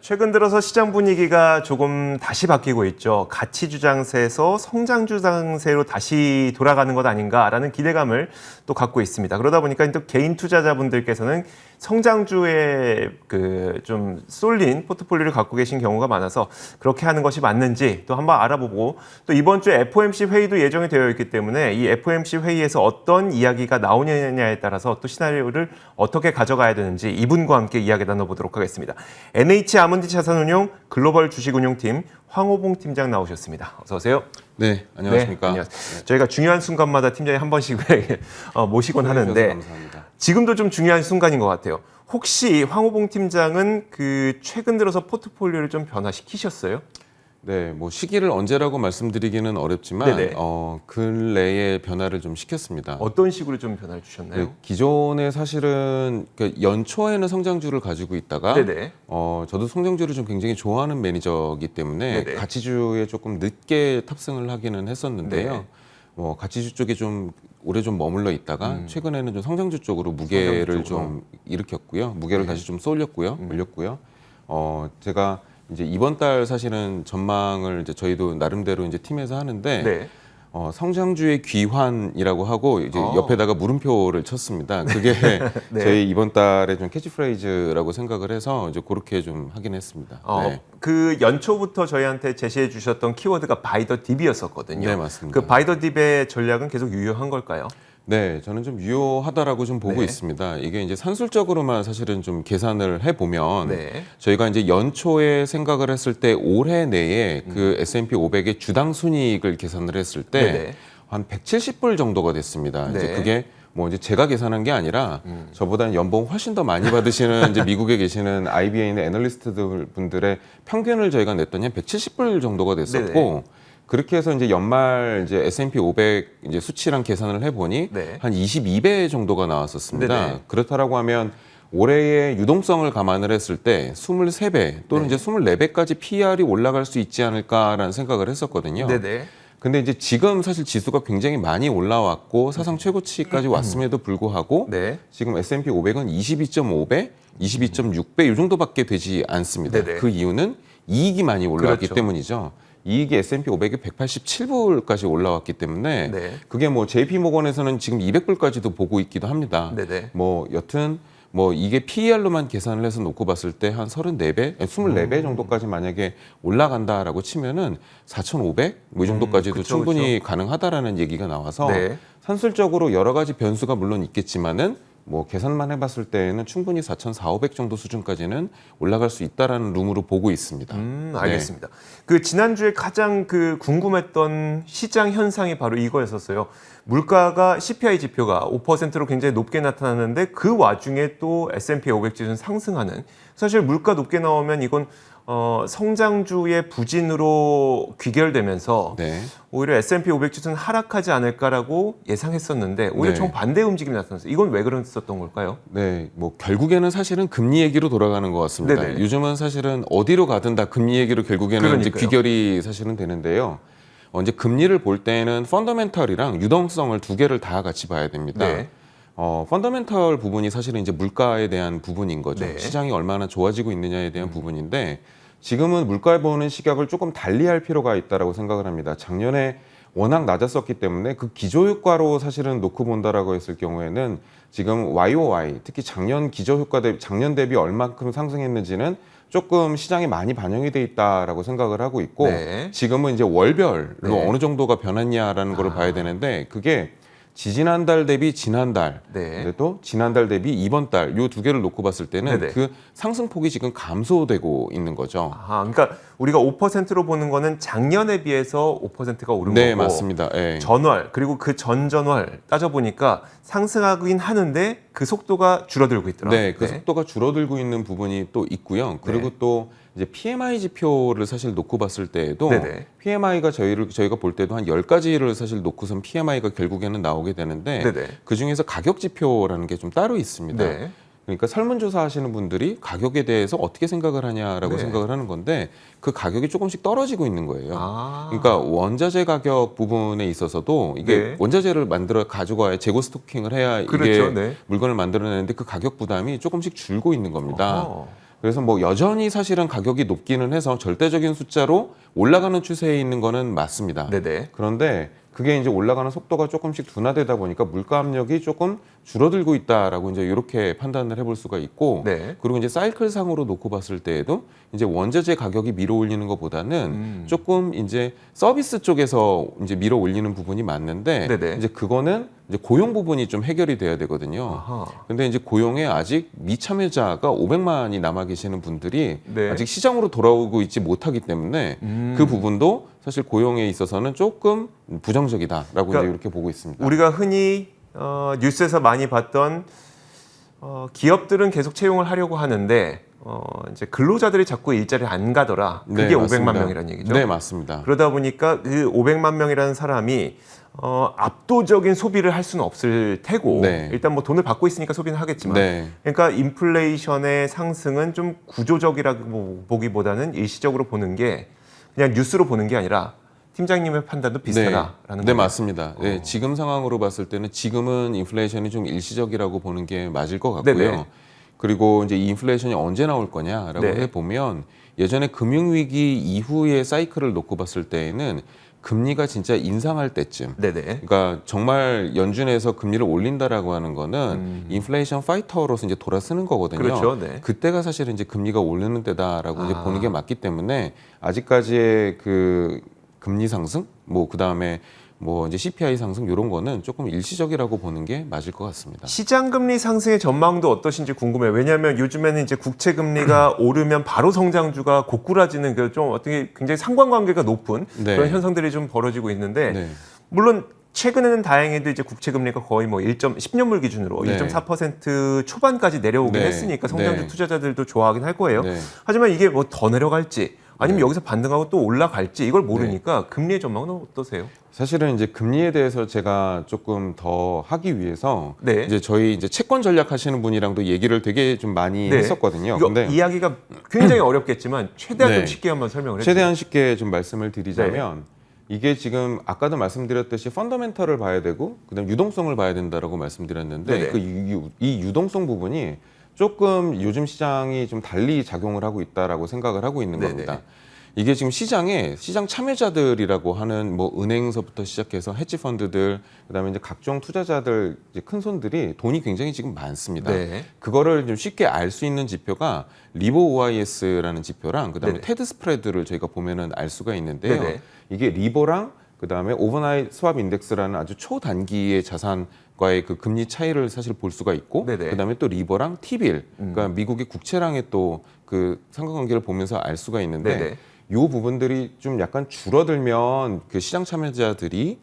최근 들어서 시장 분위기가 조금 다시 바뀌고 있죠. 가치 주장세에서 성장 주장세로 다시 돌아가는 것 아닌가라는 기대감을 또 갖고 있습니다. 그러다 보니까 또 개인 투자자분들께서는 성장주에 좀 쏠린 포트폴리오를 갖고 계신 경우가 많아서 그렇게 하는 것이 맞는지 또 한번 알아보고, 또 이번 주에 FOMC 회의도 예정이 되어 있기 때문에 이 FOMC 회의에서 어떤 이야기가 나오느냐에 따라서 또 시나리오를 어떻게 가져가야 되는지 이분과 함께 이야기 나눠보도록 하겠습니다. NH 아몬드 자산운용 글로벌 주식운용팀 황호봉 팀장 나오셨습니다. 어서 오세요. 네, 안녕하십니까. 네, 안녕하세요. 저희가 중요한 순간마다 팀장님 한 번씩 모시곤 하는데 감사합니다. 지금도 좀 중요한 순간인 것 같아요. 혹시 황호봉 팀장은 최근 들어서 포트폴리오를 좀 변화시키셨어요? 네, 뭐 시기를 언제라고 말씀드리기는 어렵지만 근래에 변화를 좀 시켰습니다. 어떤 식으로 좀 변화를 주셨나요? 네, 기존에 사실은 연초에는 성장주를 가지고 있다가 저도 성장주를 좀 굉장히 좋아하는 매니저이기 때문에 가치주에 조금 늦게 탑승을 하기는 했었는데요. 가치주 쪽에 좀 오래 좀 머물러 있다가 최근에는 좀 성장주 쪽으로 무게를 좀 일으켰고요. 무게를 다시 좀 쏠렸고요. 올렸고요. 제가 이제 이번 달 사실은 전망을 이제 저희도 나름대로 이제 팀에서 하는데 성장주의 귀환이라고 하고 이제 옆에다가 물음표를 쳤습니다. 그게 저희 이번 달에 좀 캐치프레이즈라고 생각을 해서 이제 그렇게 좀 하긴 했습니다. 그 연초부터 저희한테 제시해 주셨던 키워드가 바이 더 딥이었었거든요. 네, 맞습니다. 그 바이 더 딥의 전략은 계속 유효한 걸까요? 네, 저는 좀 유효하다라고 좀 보고 있습니다. 이게 이제 산술적으로만 사실은 좀 계산을 해보면 저희가 이제 연초에 생각을 했을 때 올해 내에 그 S&P 500의 주당 순이익을 계산을 했을 때 한 170불 정도가 됐습니다. 이제 그게 뭐 이제 제가 계산한 게 아니라 저보다는 연봉 훨씬 더 많이 받으시는 이제 미국에 계시는 IBA나 애널리스트들 분들의 평균을 저희가 냈더니 한 170불 정도가 됐었고. 그렇게 해서 이제 연말 이제 S&P 500 이제 수치랑 계산을 해보니 한 22배 정도가 나왔었습니다. 그렇다라고 하면 올해의 유동성을 감안을 했을 때 23배 또는 이제 24배까지 PER이 올라갈 수 있지 않을까라는 생각을 했었거든요. 근데 이제 지금 사실 지수가 굉장히 많이 올라왔고 사상 최고치까지 왔음에도 불구하고 지금 S&P 500은 22.5배, 22.6배 이 정도밖에 되지 않습니다. 그 이유는 이익이 많이 올라왔기 때문이죠. 이익이 S&P 500이 187불까지 올라왔기 때문에 그게 뭐 JP모건에서는 지금 200불까지도 보고 있기도 합니다. 뭐 여튼 뭐 이게 PER로만 계산을 해서 놓고 봤을 때 한 34배, 24배 정도까지 만약에 올라간다라고 치면은 4,500? 뭐 이 정도까지도 충분히 가능하다라는 얘기가 나와서 산술적으로 여러 가지 변수가 물론 있겠지만은 뭐 계산만 해봤을 때에는 충분히 4,400 정도 수준까지는 올라갈 수 있다라는 룸으로 보고 있습니다. 알겠습니다. 지난주에 가장 궁금했던 시장 현상이 바로 이거였었어요. 물가가 CPI 지표가 5%로 굉장히 높게 나타났는데 그 와중에 또 S&P 500 지수는 상승하는. 사실 물가 높게 나오면 이건 성장주의 부진으로 귀결되면서 오히려 S&P 500 지수는 하락하지 않을까라고 예상했었는데 오히려 정반대 움직임이 나타났어요. 이건 왜 그랬었던 걸까요? 네, 뭐 결국에는 사실은 금리 얘기로 돌아가는 것 같습니다. 요즘은 사실은 어디로 가든 다 금리 얘기로 결국에는 이제 귀결이 사실은 되는데요. 이제 금리를 볼 때는 펀더멘털이랑 유동성을 두 개를 다 같이 봐야 됩니다. 펀더멘털 부분이 사실은 이제 물가에 대한 부분인 거죠. 시장이 얼마나 좋아지고 있느냐에 대한 부분인데 지금은 물가에 보는 시각을 조금 달리할 필요가 있다라고 생각을 합니다. 작년에 워낙 낮았었기 때문에 그 기저효과로 사실은 놓고 본다라고 했을 경우에는 지금 YOY 특히 작년 기저효과 대비 작년 대비 얼마큼 상승했는지는 조금 시장에 많이 반영이 돼 있다라고 생각을 하고 있고 지금은 이제 월별로 어느 정도가 변했냐라는 걸 봐야 되는데 그게 지지난달 대비 지난달, 또 지난달 대비 이번 달 이 두 개를 놓고 봤을 때는 그 상승폭이 지금 감소되고 있는 거죠. 그러니까 우리가 5%로 보는 거는 작년에 비해서 5%가 오른 거고 맞습니다. 전월 그리고 그 전전월 따져보니까 상승하긴 하는데 그 속도가 줄어들고 있더라고요. 그 속도가 줄어들고 있는 부분이 또 있고요. 그리고 또 이제 PMI 지표를 사실 놓고 봤을 때에도 PMI가 저희가 볼 때도 한 10가지를 사실 놓고선 PMI가 결국에는 나오게 되는데 그 중에서 가격 지표라는 게 좀 따로 있습니다. 그러니까 설문조사 하시는 분들이 가격에 대해서 어떻게 생각을 하냐라고 생각을 하는 건데 그 가격이 조금씩 떨어지고 있는 거예요. 그러니까 원자재 가격 부분에 있어서도 이게 원자재를 만들어 가지고 재고 스토킹을 해야 이게 물건을 만들어내는데 그 가격 부담이 조금씩 줄고 있는 겁니다. 그래서 뭐 여전히 사실은 가격이 높기는 해서 절대적인 숫자로 올라가는 추세에 있는 거는 맞습니다. 네네. 그런데 그게 이제 올라가는 속도가 조금씩 둔화되다 보니까 물가 압력이 조금 줄어들고 있다라고 이제 이렇게 판단을 해볼 수가 있고, 네. 그리고 이제 사이클상으로 놓고 봤을 때에도 이제 원자재 가격이 밀어 올리는 것보다는 조금 이제 서비스 쪽에서 이제 밀어 올리는 부분이 맞는데, 네네. 이제 그거는 이제 고용 부분이 좀 해결이 돼야 되거든요. 아하. 근데 이제 고용에 아직 미참여자가 500만이 남아 계시는 분들이 네. 아직 시장으로 돌아오고 있지 못하기 때문에 그 부분도 사실 고용에 있어서는 조금 부정적이다라고 그러니까 이제 이렇게 보고 있습니다. 우리가 흔히 뉴스에서 많이 봤던 기업들은 계속 채용을 하려고 하는데 이제 근로자들이 자꾸 일자리를 안 가더라. 그게 네, 500만 맞습니다. 명이라는 얘기죠. 네, 맞습니다. 그러다 보니까 그 500만 명이라는 사람이 압도적인 소비를 할 수는 없을 테고 네. 일단 뭐 돈을 받고 있으니까 소비는 하겠지만 네. 그러니까 인플레이션의 상승은 좀 구조적이라고 보기보다는 일시적으로 보는 게 그냥 뉴스로 보는 게 아니라 팀장님의 판단도 비슷하다라는 네, 거예요. 맞습니다. 네, 지금 상황으로 봤을 때는 지금은 인플레이션이 좀 일시적이라고 보는 게 맞을 것 같고요. 네네. 그리고 이제 이 인플레이션이 언제 나올 거냐라고 네. 해보면 예전에 금융위기 이후의 사이클을 놓고 봤을 때에는 금리가 진짜 인상할 때쯤, 네네. 그러니까 정말 연준에서 금리를 올린다라고 하는 거는 인플레이션 파이터로서 이제 돌아서는 거거든요. 그렇죠. 네. 그때가 사실은 이제 금리가 오르는 때다라고 이제 보는 게 맞기 때문에 아직까지의 그 금리 상승, 뭐 그 다음에 뭐 이제 CPI 상승 이런 거는 조금 일시적이라고 보는 게 맞을 것 같습니다. 시장 금리 상승의 전망도 어떠신지 궁금해요. 왜냐하면 요즘에는 이제 국채 금리가 오르면 바로 성장주가 고꾸라지는 그 좀 어떻게 굉장히 상관관계가 높은 네. 그런 현상들이 좀 벌어지고 있는데 네. 물론 최근에는 다행히도 이제 국채 금리가 거의 뭐 10년물 기준으로 네. 1.4% 초반까지 내려오긴 네. 했으니까 성장주 네. 투자자들도 좋아하긴 할 거예요. 네. 하지만 이게 뭐 더 내려갈지 아니면 네. 여기서 반등하고 또 올라갈지 이걸 모르니까 금리의 전망은 어떠세요? 사실은 이제 금리에 대해서 제가 조금 더 하기 위해서 네. 이제 저희 이제 채권 전략 하시는 분이랑도 얘기를 되게 좀 많이 네. 했었거든요. 이거 근데 이야기가 굉장히 어렵겠지만 최대한 네. 좀 쉽게 한번 설명을 해주세요. 최대한 쉽게 좀 말씀을 드리자면 이게 지금 아까도 말씀드렸듯이 펀더멘털을 봐야 되고 그다음 유동성을 봐야 된다라고 말씀드렸는데 네네. 이 유동성 부분이 조금 요즘 시장이 좀 달리 작용을 하고 있다라고 생각을 하고 있는 네네. 겁니다. 이게 지금 시장에 시장 참여자들이라고 하는 뭐 은행서부터 시작해서 헤지 펀드들 그다음에 이제 각종 투자자들 이제 큰 손들이 돈이 굉장히 지금 많습니다. 네. 그거를 좀 쉽게 알 수 있는 지표가 리버 OIS라는 지표랑 그다음에 네네. 테드 스프레드를 저희가 보면은 알 수가 있는데요. 네네. 이게 리버랑 그다음에 오버나잇 스왑 인덱스라는 아주 초단기의 자산과의 그 금리 차이를 사실 볼 수가 있고 네네. 그다음에 또 리버랑 T빌 그러니까 미국의 국채랑의 또 그 상관관계를 보면서 알 수가 있는데 네네. 요 부분들이 좀 약간 줄어들면 그 시장 참여자들이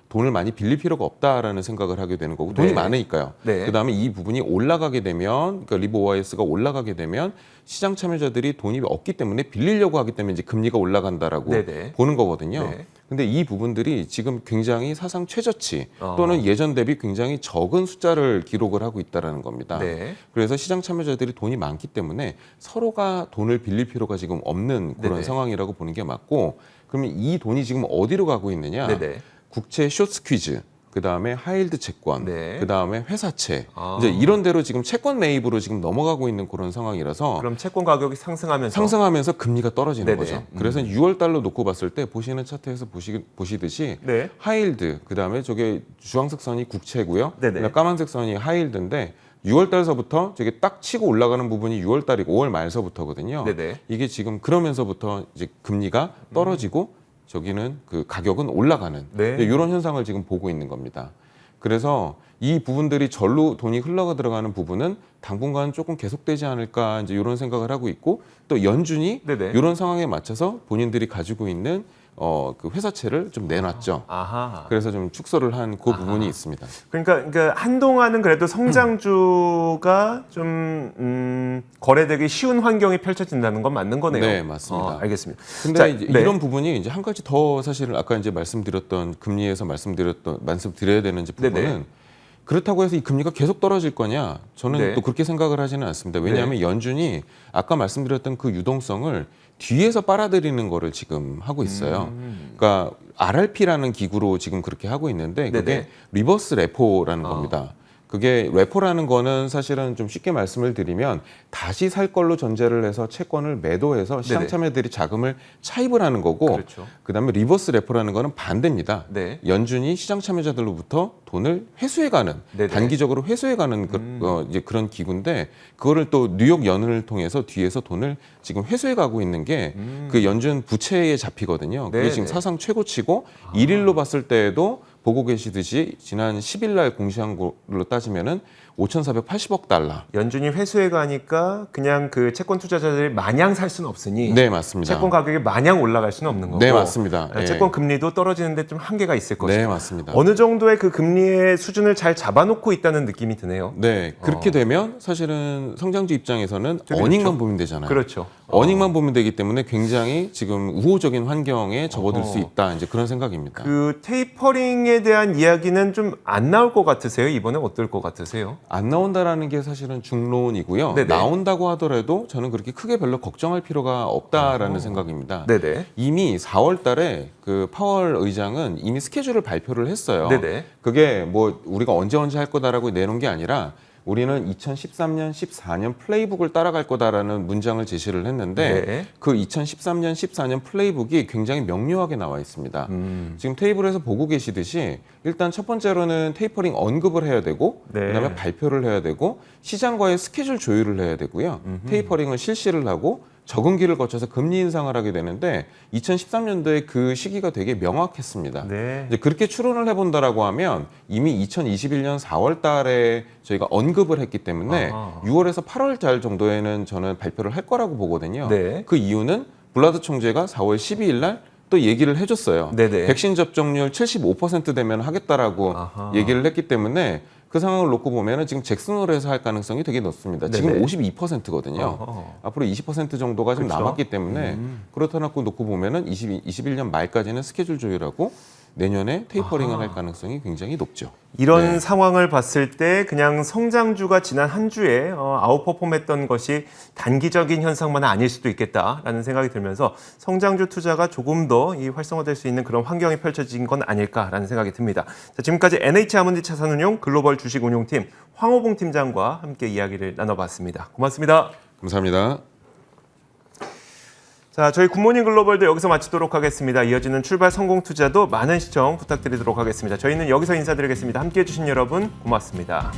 돈을 많이 빌릴 필요가 없다라는 생각을 하게 되는 거고 돈이 네. 많으니까요. 네. 그다음에 이 부분이 올라가게 되면 그러니까 리버 OIS가 올라가게 되면 시장 참여자들이 돈이 없기 때문에 빌리려고 하기 때문에 이제 금리가 올라간다라고 네네. 보는 거거든요. 네. 근데 이 부분들이 지금 굉장히 사상 최저치 또는 예전 대비 굉장히 적은 숫자를 기록을 하고 있다라는 겁니다. 네. 그래서 시장 참여자들이 돈이 많기 때문에 서로가 돈을 빌릴 필요가 지금 없는 그런 네네. 상황이라고 보는 게 맞고, 그러면 이 돈이 지금 어디로 가고 있느냐? 네네. 국채 숏 스퀴즈, 그 다음에 하이힐드 채권, 네. 그 다음에 회사채, 아. 이제 이런 대로 지금 채권 매입으로 지금 넘어가고 있는 그런 상황이라서 그럼 채권 가격이 상승하면서 상승하면서 금리가 떨어지는 네네. 거죠. 그래서 6월 달로 놓고 봤을 때 보시는 차트에서 보시듯이 네. 하이힐드, 그 다음에 저게 주황색 선이 국채고요. 네네. 그다음에 까만색 선이 하이힐드인데 6월 달서부터 저게 딱 치고 올라가는 부분이 6월 달이고 5월 말서부터거든요. 네네. 이게 지금 그러면서부터 이제 금리가 떨어지고 저기는 그 가격은 올라가는 네. 이런 현상을 지금 보고 있는 겁니다. 그래서 이 부분들이 절로 돈이 흘러가 들어가는 부분은 당분간 조금 계속되지 않을까 이제 이런 생각을 하고 있고, 또 연준이 네네. 이런 상황에 맞춰서 본인들이 가지고 있는 그 회사채를 좀 내놨죠. 아하. 그래서 좀 축소를 한 그 부분이 있습니다. 그러니까 한동안은 그래도 성장주가 좀 거래되기 쉬운 환경이 펼쳐진다는 건 맞는 거네요. 네, 맞습니다. 알겠습니다. 근데 자, 이제 네. 이런 부분이 이제 한 가지 더 사실은 아까 이제 말씀드렸던 금리에서 말씀드려야 되는 이제 부분은 네네. 그렇다고 해서 이 금리가 계속 떨어질 거냐? 저는 네. 또 그렇게 생각을 하지는 않습니다. 왜냐하면 연준이 아까 말씀드렸던 그 유동성을 뒤에서 빨아들이는 거를 지금 하고 있어요. 그러니까 RRP라는 기구로 지금 그렇게 하고 있는데 그게 네네. 리버스 레포라는 겁니다. 그게 레포라는 거는 사실은 좀 쉽게 말씀을 드리면 다시 살 걸로 전제를 해서 채권을 매도해서 시장 네네. 참여들이 자금을 차입을 하는 거고 그렇죠. 그다음에 리버스 레포라는 거는 반대입니다. 네. 연준이 시장 참여자들로부터 돈을 회수해가는 네네. 단기적으로 회수해가는 이제 그런 기구인데 그거를 또 뉴욕 연을 통해서 뒤에서 돈을 지금 회수해가고 있는 게 그 연준 부채에 잡히거든요. 그게 네네. 지금 사상 최고치고 일일로 봤을 때에도 보고 계시듯이 지난 10일 날 공시한 걸로 따지면은 5,480억 달러. 연준이 회수해 가니까 그냥 그 채권 투자자들이 마냥 살 수는 없으니 네, 맞습니다. 채권 가격이 마냥 올라갈 수는 없는 거고 네, 맞습니다. 예. 채권 금리도 떨어지는데 좀 한계가 있을 것이고 네, 맞습니다. 어느 정도의 그 금리의 수준을 잘 잡아놓고 있다는 느낌이 드네요. 네, 그렇게 되면 사실은 성장주 입장에서는 되게 어닝만 좋죠. 보면 되잖아요. 그렇죠. 어닝만 보면 되기 때문에 굉장히 지금 우호적인 환경에 접어들 수 있다. 이제 그런 생각입니다. 그 테이퍼링에 대한 이야기는 좀 안 나올 것 같으세요? 이번에 어떨 것 같으세요? 안 나온다라는 게 사실은 중론이고요. 네네. 나온다고 하더라도 저는 그렇게 크게 별로 걱정할 필요가 없다라는 생각입니다. 네네. 이미 4월 달에 그 파월 의장은 이미 스케줄을 발표를 했어요. 네네. 그게 뭐 우리가 언제 할 거다라고 내놓은 게 아니라 우리는 2013년, 14년 플레이북을 따라갈 거다라는 문장을 제시를 했는데 네. 그 2013년, 14년 플레이북이 굉장히 명료하게 나와 있습니다. 지금 테이블에서 보고 계시듯이 일단 첫 번째로는 테이퍼링 언급을 해야 되고 네. 그다음에 발표를 해야 되고 시장과의 스케줄 조율을 해야 되고요. 테이퍼링을 실시를 하고 적응기를 거쳐서 금리 인상을 하게 되는데 2013년도에 그 시기가 되게 명확했습니다. 네. 이제 그렇게 추론을 해본다라고 하면 이미 2021년 4월 달에 저희가 언급을 했기 때문에 아하. 6월에서 8월 달 정도에는 저는 발표를 할 거라고 보거든요. 네. 그 이유는 블라드 총재가 4월 12일 날 또 얘기를 해줬어요. 네네. 백신 접종률 75% 되면 하겠다라고 아하. 얘기를 했기 때문에 그 상황을 놓고 보면은 지금 잭슨홀에서 할 가능성이 되게 높습니다. 지금 네네. 52%거든요. 어허. 앞으로 20% 정도가 좀 그쵸? 남았기 때문에 그렇다 놓고 보면은 21년 말까지는 스케줄 조율하고 내년에 테이퍼링을 아하. 할 가능성이 굉장히 높죠. 이런 네. 상황을 봤을 때 그냥 성장주가 지난 한 주에 아웃퍼폼했던 것이 단기적인 현상만은 아닐 수도 있겠다라는 생각이 들면서 성장주 투자가 조금 더 이 활성화될 수 있는 그런 환경이 펼쳐진 건 아닐까라는 생각이 듭니다. 자, 지금까지 NH아몬드 자산운용 글로벌 주식운용팀 황호봉 팀장과 함께 이야기를 나눠봤습니다. 고맙습니다. 감사합니다. 자, 저희 굿모닝 글로벌도 여기서 마치도록 하겠습니다. 이어지는 출발 성공 투자도 많은 시청 부탁드리도록 하겠습니다. 저희는 여기서 인사드리겠습니다. 함께해 주신 여러분 고맙습니다.